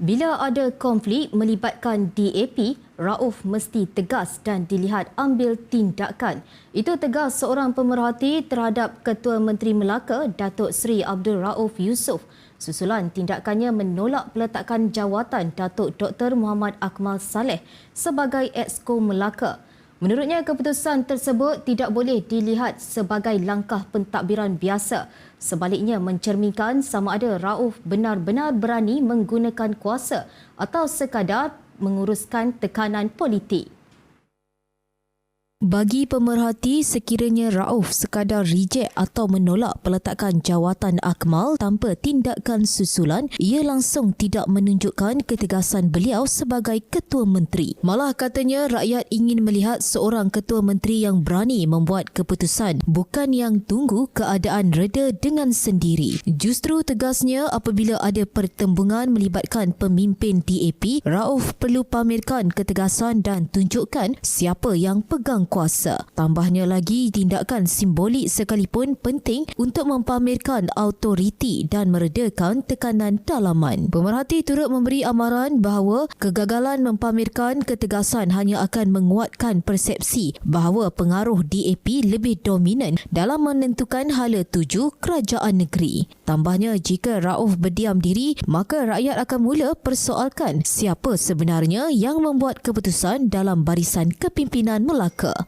Bila ada konflik melibatkan DAP, Rauf mesti tegas dan dilihat ambil tindakan. Itu tegas seorang pemerhati terhadap Ketua Menteri Melaka, Datuk Seri Abdul Rauf Yusof, susulan tindakannya menolak peletakan jawatan Datuk Dr. Muhammad Akmal Saleh sebagai Exco Melaka. Menurutnya, keputusan tersebut tidak boleh dilihat sebagai langkah pentadbiran biasa. Sebaliknya, mencerminkan sama ada Rauf benar-benar berani menggunakan kuasa atau sekadar menguruskan tekanan politik. Bagi pemerhati, sekiranya Rauf sekadar reject atau menolak peletakan jawatan Akmal tanpa tindakan susulan, ia langsung tidak menunjukkan ketegasan beliau sebagai Ketua Menteri. Malah katanya rakyat ingin melihat seorang Ketua Menteri yang berani membuat keputusan, bukan yang tunggu keadaan reda dengan sendiri. Justru tegasnya, apabila ada pertembungan melibatkan pemimpin DAP, Rauf perlu pamerkan ketegasan dan tunjukkan siapa yang pegang kuasa. Tambahnya lagi, tindakan simbolik sekalipun penting untuk mempamerkan autoriti dan meredakan tekanan dalaman. Pemerhati turut memberi amaran bahawa kegagalan mempamerkan ketegasan hanya akan menguatkan persepsi bahawa pengaruh DAP lebih dominan dalam menentukan hala tuju kerajaan negeri. Tambahnya, jika Rauf berdiam diri, maka rakyat akan mula persoalkan siapa sebenarnya yang membuat keputusan dalam barisan kepimpinan Melaka.